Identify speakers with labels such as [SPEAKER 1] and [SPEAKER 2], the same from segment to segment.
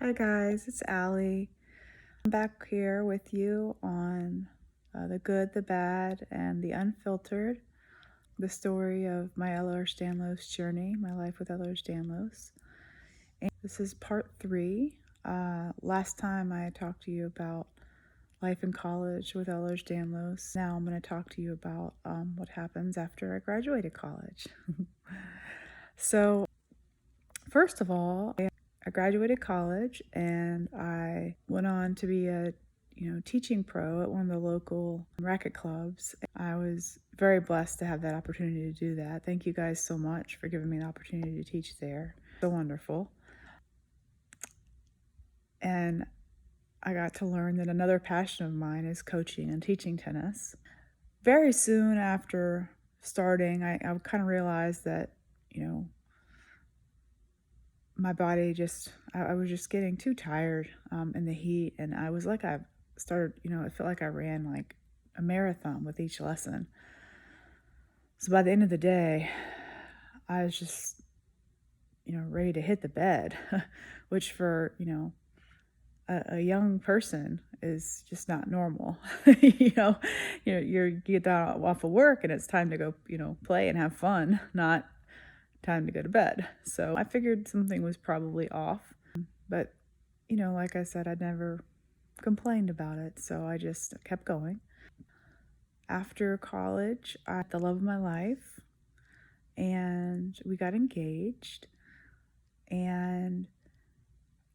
[SPEAKER 1] Hi guys, it's Allie. I'm back here with you on the good, the bad, and the unfiltered. The story of my Ehlers Danlos journey, my life with Ehlers Danlos. And this is part 3. Last time I talked to you about life in college with Ehlers Danlos. Now I'm going to talk to you about what happens after I graduated college. So, first of all, I graduated college and I went on to be a teaching pro at one of the local racket clubs. I was very blessed to have that opportunity to do that. Thank you guys so much for giving me the opportunity to teach there. So wonderful. And I got to learn that another passion of mine is coaching and teaching tennis. Very soon after starting, I kind of realized that, my body I was just getting too tired in the heat. And I was like, it felt like I ran like a marathon with each lesson. So by the end of the day, I was just, ready to hit the bed, which for, a young person is just not normal. You get off of work and it's time to go, play and have fun, not time to go to bed. So I figured something was probably off, but like I said, I'd never complained about it, so I just kept going. After college, I met the love of my life, and we got engaged. And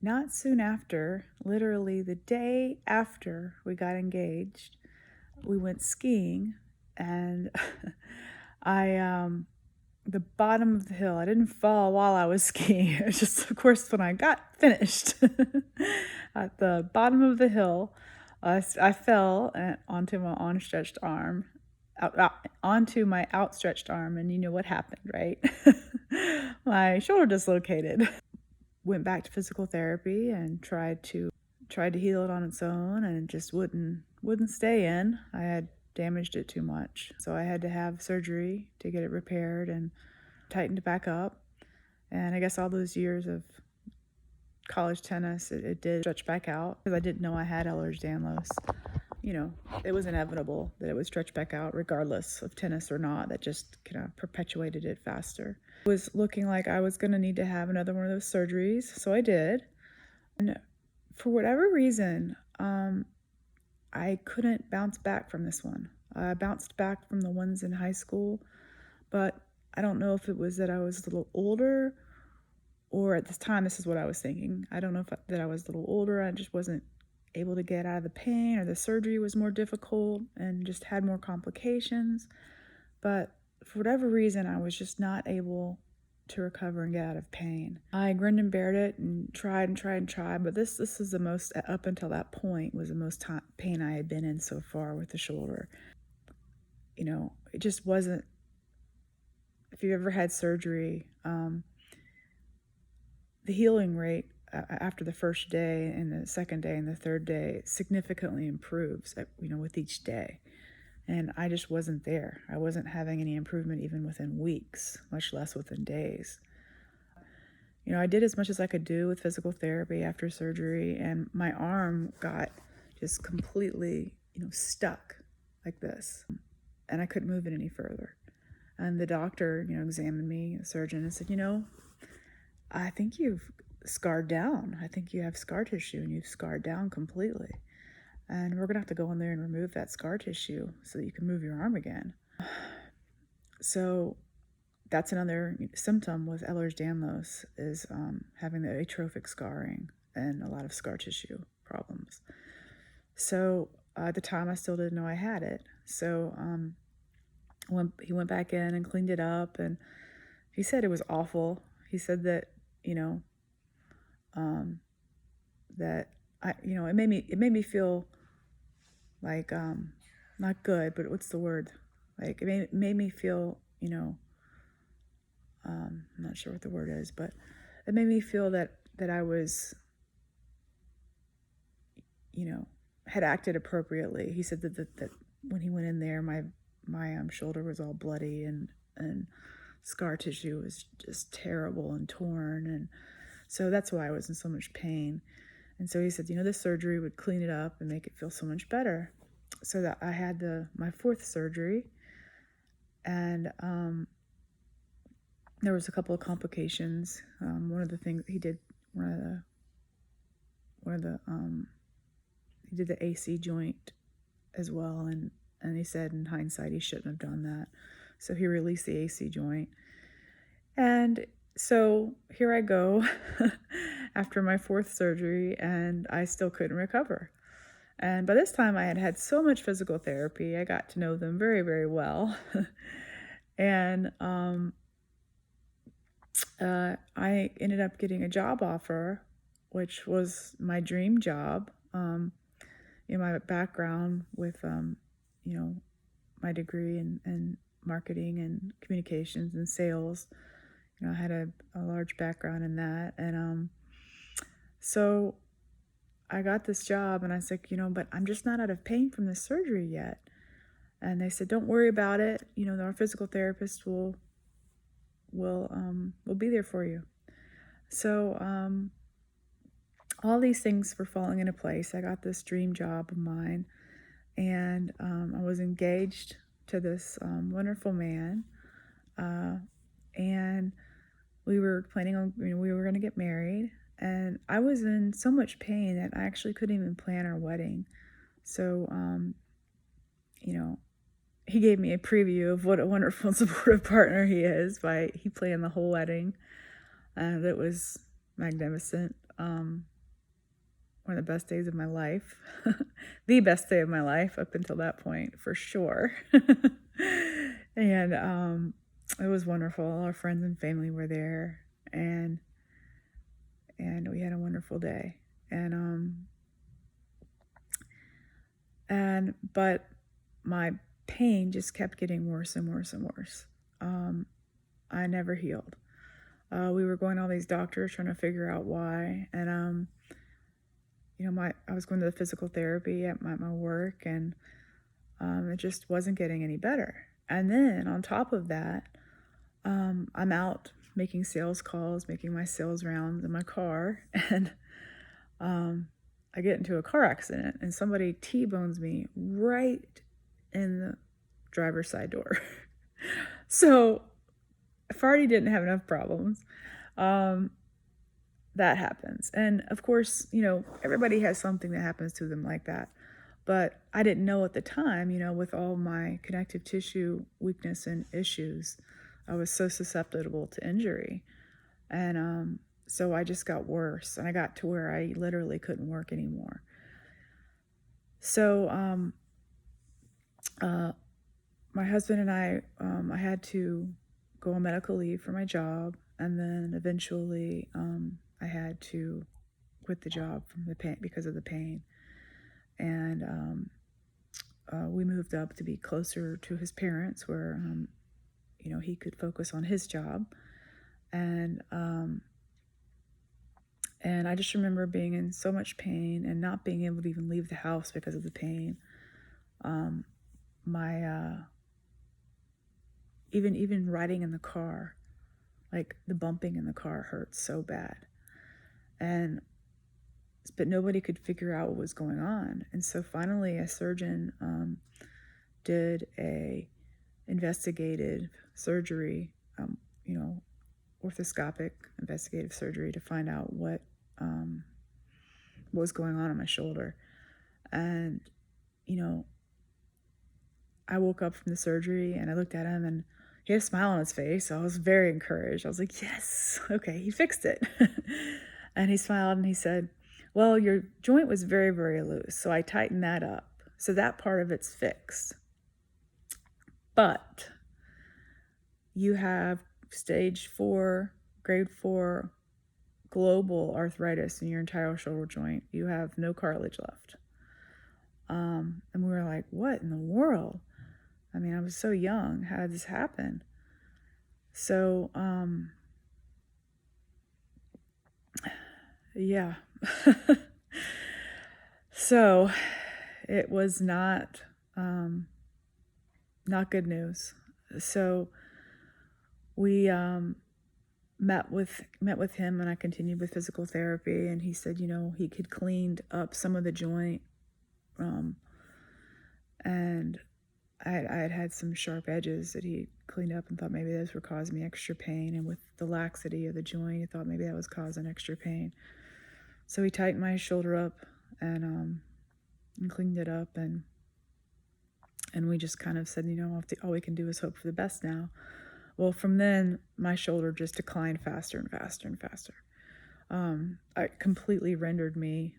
[SPEAKER 1] not soon after, literally the day after we got engaged, we went skiing, and the bottom of the hill, I didn't fall while I was skiing. It was just, of course, when I got finished at the bottom of the hill, I fell onto my outstretched arm, and you know what happened, right? My shoulder dislocated. Went back to physical therapy and tried to heal it on its own, and it just wouldn't stay in. I had damaged it too much, so I had to have surgery to get it repaired and tightened back up. And I guess all those years of college tennis, it did stretch back out because I didn't know I had Ehlers Danlos. It was inevitable that it would stretch back out regardless of tennis or not. That just kind of perpetuated it faster. It was looking like I was going to need to have another one of those surgeries, so I did. And for whatever reason, I couldn't bounce back from this one. I bounced back from the ones in high school, but I don't know if it was that I was a little older, or at this time, this is what I was thinking. I don't know that I was a little older, I just wasn't able to get out of the pain, or the surgery was more difficult and just had more complications. But for whatever reason, I was just not able to recover and get out of pain. I grinned and bared it and tried, but this is the most, up until that point, was the most pain I had been in so far with the shoulder. It just wasn't, if you've ever had surgery, the healing rate after the first day and the second day and the third day significantly improves, with each day. And I just wasn't there. I wasn't having any improvement even within weeks, much less within days. I did as much as I could do with physical therapy after surgery, and my arm got just completely, stuck like this. And I couldn't move it any further. And the doctor, examined me, the surgeon, and said, I think you've scarred down. I think you have scar tissue, and you've scarred down completely. And we're going to have to go in there and remove that scar tissue so that you can move your arm again. So that's another symptom with Ehlers Danlos, is having the atrophic scarring and a lot of scar tissue problems. So at the time, I still didn't know I had it. So when he went back in and cleaned it up, and he said it was awful. He said that, that it made me feel like, not good, but what's the word? Like, it made me feel, I'm not sure what the word is, but it made me feel that I was, had acted appropriately. He said that when he went in there, my shoulder was all bloody, and scar tissue was just terrible and torn, and So that's why I was in so much pain. And so he said, this surgery would clean it up and make it feel so much better. So that I had my fourth surgery, and there was a couple of complications. One of the things he did, he did the AC joint as well, and he said in hindsight he shouldn't have done that. So he released the AC joint. And so here I go after my fourth surgery, and I still couldn't recover. And by this time I had had so much physical therapy. I got to know them very, very well. And I ended up getting a job offer, which was my dream job. In my background with, my degree in marketing and communications and sales, I had a large background in that. And so I got this job, and I was like, but I'm just not out of pain from this surgery yet. And they said, don't worry about it. Our physical therapist will be there for you. So all these things were falling into place. I got this dream job of mine, and I was engaged to this wonderful man, and we were planning on, we were going to get married. And I was in so much pain that I actually couldn't even plan our wedding. So, he gave me a preview of what a wonderful and supportive partner he is he planned the whole wedding. That was magnificent. One of the best days of my life. The best day of my life up until that point, for sure. And it was wonderful. All our friends and family were there, and we had a wonderful day. But my pain just kept getting worse and worse and worse. I never healed. We were going to all these doctors trying to figure out why. And I was going to the physical therapy at my work, and it just wasn't getting any better. And then on top of that, I'm out making sales calls, making my sales rounds in my car, and I get into a car accident, and somebody T-bones me right in the driver's side door. So if I already didn't have enough problems, that happens. And of course, everybody has something that happens to them like that. But I didn't know at the time, with all my connective tissue weakness and issues, I was so susceptible to injury. And so I just got worse, and I got to where I literally couldn't work anymore. So my husband and I had to go on medical leave for my job, and then eventually I had to quit the job from the pain, because of the pain. And we moved up to be closer to his parents, where he could focus on his job. And I just remember being in so much pain and not being able to even leave the house because of the pain. Even riding in the car, like the bumping in the car hurt so bad. But nobody could figure out what was going on. And so finally a surgeon did a investigative surgery, orthoscopic investigative surgery, to find out what was going on my shoulder. And, I woke up from the surgery, and I looked at him, and he had a smile on his face. So I was very encouraged. I was like, yes, okay, he fixed it. And he smiled, and he said, well, your joint was very, very loose, so I tightened that up. So that part of it's fixed. But you have stage 4, grade 4 global arthritis in your entire shoulder joint. You have no cartilage left. And we were like, what in the world? I mean, I was so young. How did this happen? So, yeah. So it was not good news. So we met with him, and I continued with physical therapy, and he said, he could cleaned up some of the joint, and I had some sharp edges that he cleaned up and thought maybe those were causing me extra pain, and with the laxity of the joint, he thought maybe that was causing extra pain. So he tightened my shoulder up and cleaned it up, and we just kind of said, all we can do is hope for the best now. Well, from then, my shoulder just declined faster and faster and faster. It completely rendered me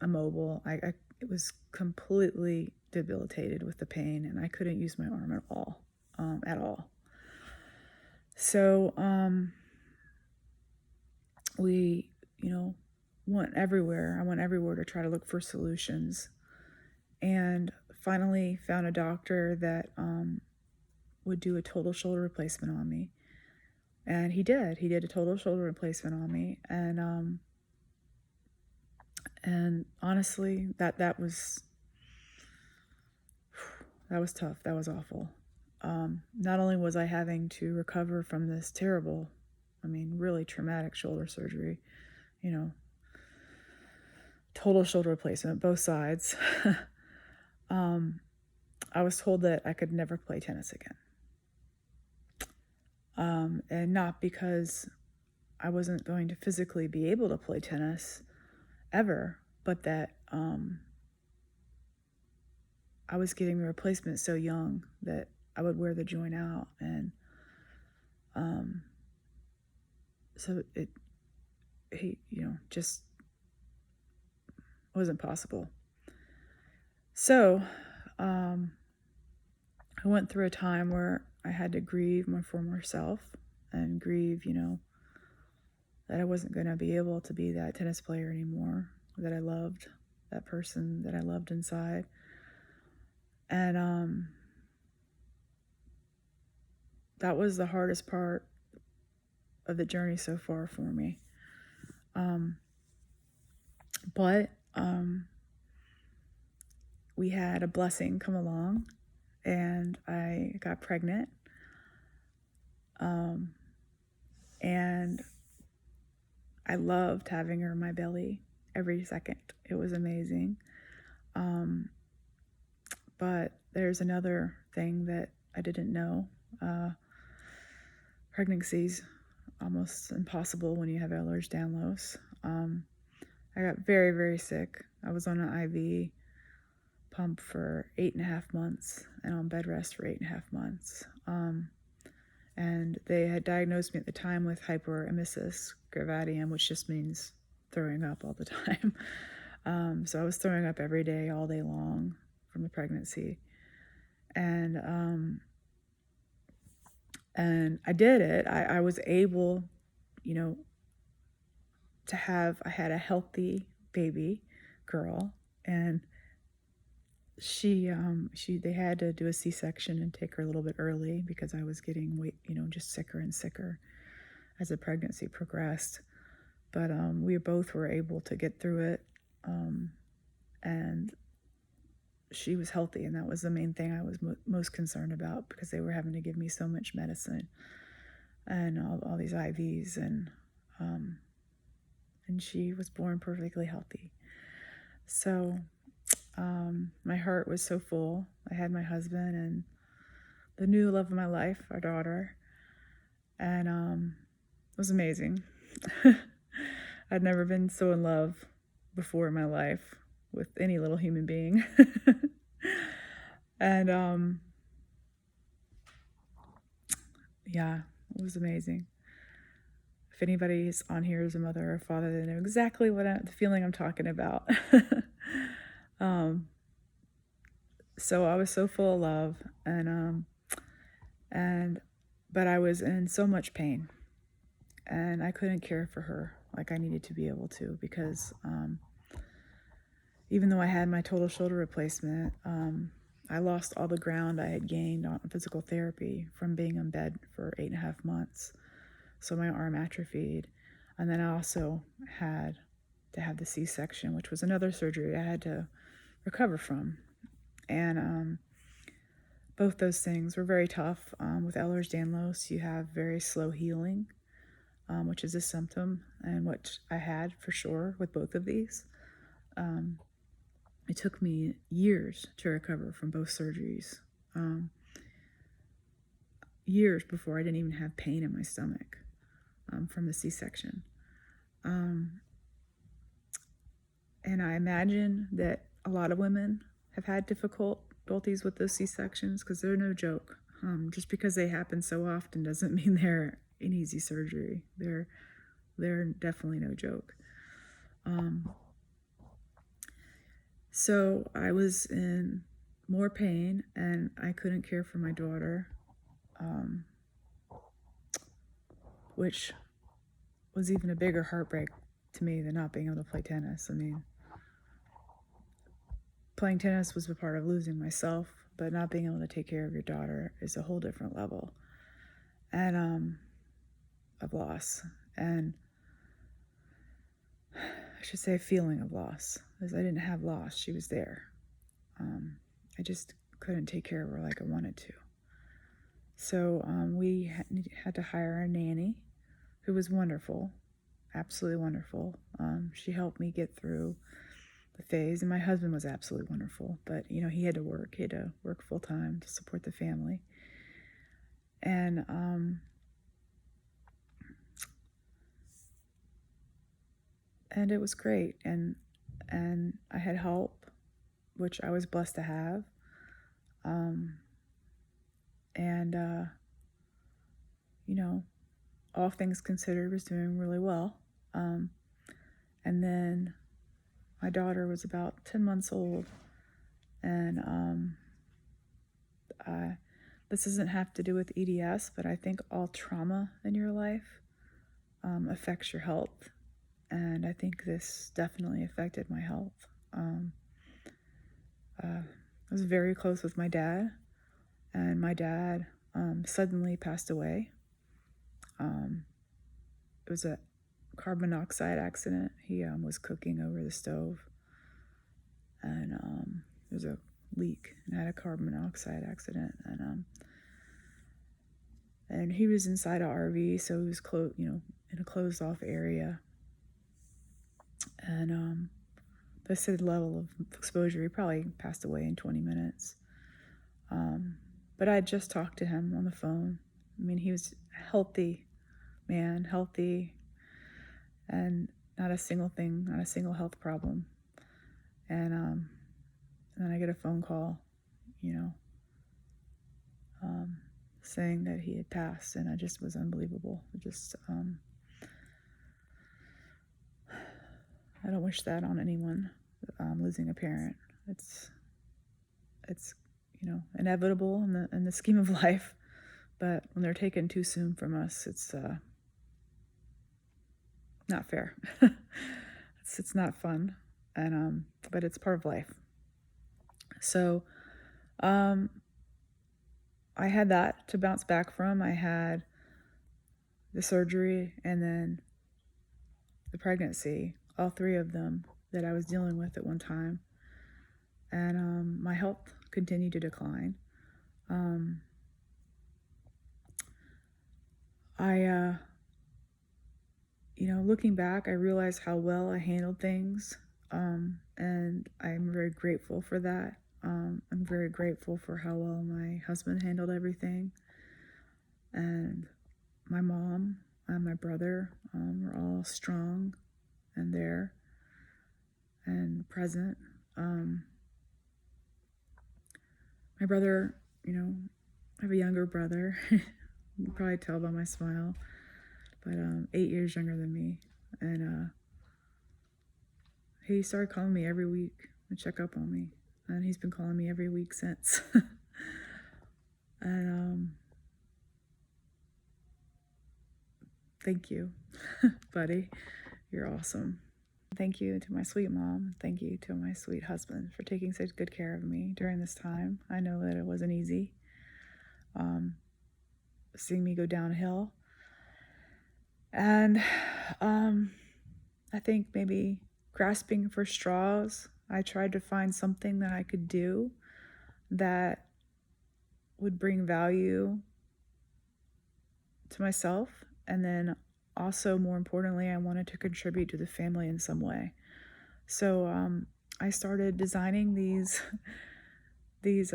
[SPEAKER 1] immobile. It was completely debilitated with the pain, and I couldn't use my arm at all, So we, went everywhere. I went everywhere to try to look for solutions, and finally found a doctor that would do a total shoulder replacement on me. And he did a total shoulder replacement on me. And honestly, that was tough. That was awful. Not only was I having to recover from this terrible, really traumatic shoulder surgery, total shoulder replacement, both sides. I was told that I could never play tennis again. And not because I wasn't going to physically be able to play tennis ever, but that I was getting the replacement so young that I would wear the joint out, and so it just wasn't possible. So I went through a time where I had to grieve my former self and grieve, that I wasn't going to be able to be that tennis player anymore, that I loved, that person that I loved inside. And that was the hardest part of the journey so far for me. But we had a blessing come along, and I got pregnant. And I loved having her in my belly every second. It was amazing. But there's another thing that I didn't know. Pregnancy's almost impossible when you have Ehlers Danlos. I got very, very sick. I was on an IV pump for 8.5 months and on bed rest for 8.5 months. And they had diagnosed me at the time with hyperemesis gravidarum, which just means throwing up all the time. So I was throwing up every day, all day long from the pregnancy. And I did it. I was able, I had a healthy baby girl, and they had to do a C-section and take her a little bit early because I was getting just sicker and sicker as the pregnancy progressed. But we both were able to get through it, and she was healthy, and that was the main thing I was most concerned about, because they were having to give me so much medicine and all these IVs, and she was born perfectly healthy. So my heart was so full. I had my husband and the new love of my life, our daughter, and it was amazing. I'd never been so in love before in my life with any little human being. And yeah, it was amazing. If anybody's on here is a mother or father, they know exactly the feeling I'm talking about. So I was so full of love, but I was in so much pain, and I couldn't care for her like I needed to be able to, because even though I had my total shoulder replacement, I lost all the ground I had gained on physical therapy from being in bed for 8.5 months. So my arm atrophied. And then I also had to have the C-section, which was another surgery I had to recover from. And both those things were very tough. With Ehlers Danlos, you have very slow healing. which is a symptom, and what I had for sure with both of these. It took me years to recover from both surgeries. Years before I didn't even have pain in my stomach from the C-section. And I imagine that a lot of women have had difficulties with those C-sections because they're no joke. Just because they happen so often doesn't mean they're an easy surgery. They're definitely no joke. So I was in more pain, and I couldn't care for my daughter, which was even a bigger heartbreak to me than not being able to play tennis. I mean, playing tennis was a part of losing myself, but not being able to take care of your daughter is a whole different level and of loss. And I should say feeling of loss, because I didn't have loss. She was there. I just couldn't take care of her like I wanted to. So we had to hire a nanny who was wonderful, absolutely wonderful. She helped me get through the phase, and my husband was absolutely wonderful, but he had to work full time to support the family. And it was great, and I had help, which I was blessed to have. All things considered, was doing really well. And then my daughter was about 10 months old, and this doesn't have to do with EDS, but I think all trauma in your life affects your health, and I think this definitely affected my health. I was very close with my dad, and my dad suddenly passed away. It was a carbon monoxide accident. He was cooking over the stove, and there was a leak, and had a carbon monoxide accident, and he was inside an RV, so he was in a closed off area, and they said level of exposure, he probably passed away in 20 minutes. But I had just talked to him on the phone. I mean, he was a healthy man, and not a single health problem. And then I get a phone call, saying that he had passed, and it just was unbelievable. I don't wish that on anyone, losing a parent. It's inevitable in the scheme of life, but when they're taken too soon from us, it's not fair. It's not fun, and but it's part of life. So I had that to bounce back from. I had the surgery and then the pregnancy, all three of them that I was dealing with at one time. And my health continued to decline. Looking back, I realized how well I handled things, and I'm very grateful for that. I'm very grateful for how well my husband handled everything, and my mom and my brother were all strong and there and present. My brother, I have a younger brother. You can probably tell by my smile, but 8 years younger than me, and he started calling me every week to check up on me, and he's been calling me every week since. And thank you, buddy. You're awesome. Thank you to my sweet mom. Thank you to my sweet husband for taking such good care of me during this time. I know that it wasn't easy. Seeing me go downhill. And I think maybe grasping for straws, I tried to find something that I could do that would bring value to myself, and then also, more importantly, I wanted to contribute to the family in some way. So I started designing these these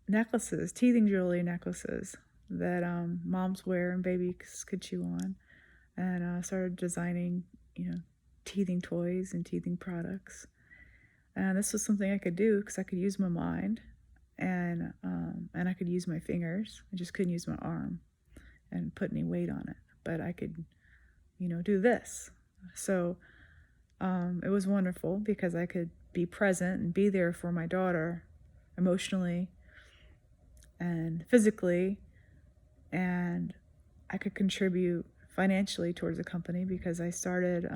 [SPEAKER 1] necklaces, teething jewelry necklaces that moms wear and babies could chew on, and started designing, teething toys and teething products. And this was something I could do because I could use my mind, and I could use my fingers. I just couldn't use my arm and put any weight on it, but I could, do this. So it was wonderful because I could be present and be there for my daughter emotionally and physically, and I could contribute financially towards the company because I started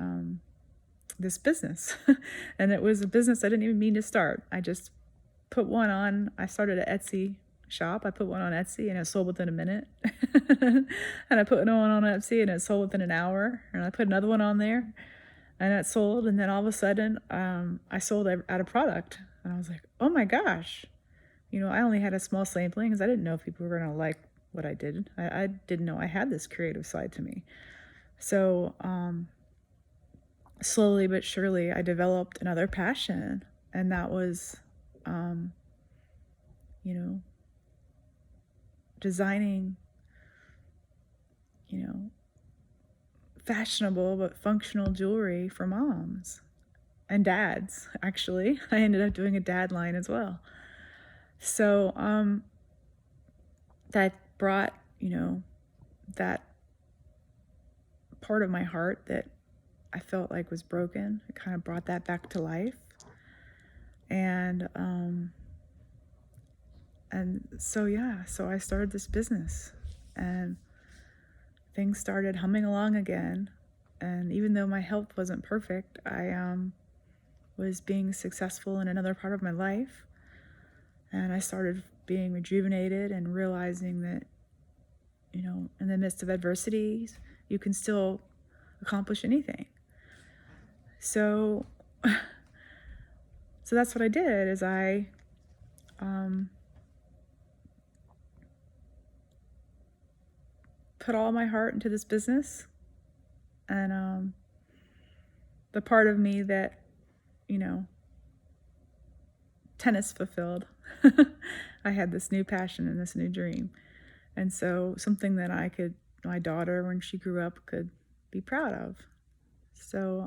[SPEAKER 1] this business. And it was a business I didn't even mean to start. I just put one on. I started an Etsy shop. I put one on Etsy and it sold within a minute. And I put one on Etsy and it sold within an hour. And I put another one on there and it sold. And then all of a sudden, I sold out of product. And I was like, oh my gosh. I only had a small sampling because I didn't know if people were going to like what I did. I didn't know I had this creative side to me. So slowly but surely, I developed another passion, and that was, designing, fashionable but functional jewelry for moms and dads. Actually, I ended up doing a dad line as well. So that brought, that part of my heart that I felt like was broken. It kind of brought that back to life. And so I started this business, and things started humming along again. And even though my health wasn't perfect, I was being successful in another part of my life. And I started being rejuvenated and realizing that, in the midst of adversities, you can still accomplish anything. So that's what I did, is I put all my heart into this business. And the part of me that, tennis fulfilled, I had this new passion and this new dream. And so something that my daughter, when she grew up, could be proud of. So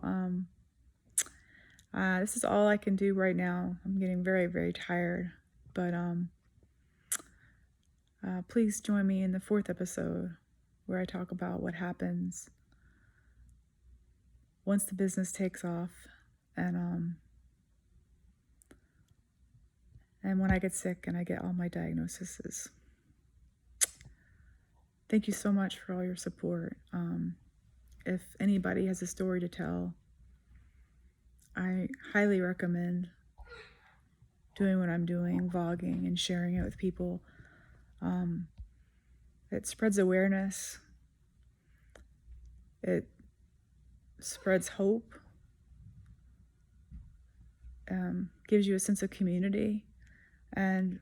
[SPEAKER 1] this is all I can do right now. I'm getting very, very tired. But please join me in the 4th episode where I talk about what happens once the business takes off, and when I get sick and I get all my diagnoses. Thank you so much for all your support. If anybody has a story to tell, I highly recommend doing what I'm doing, vlogging and sharing it with people. It spreads awareness. It spreads hope. Gives you a sense of community, and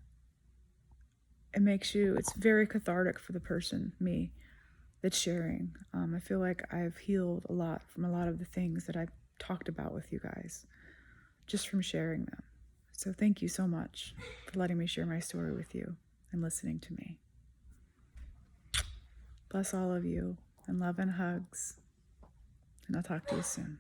[SPEAKER 1] it's very cathartic for the person, me, that's sharing. I feel like I've healed a lot from a lot of the things that I've talked about with you guys, just from sharing them. So thank you so much for letting me share my story with you and listening to me. Bless all of you, and love and hugs, and I'll talk to you soon.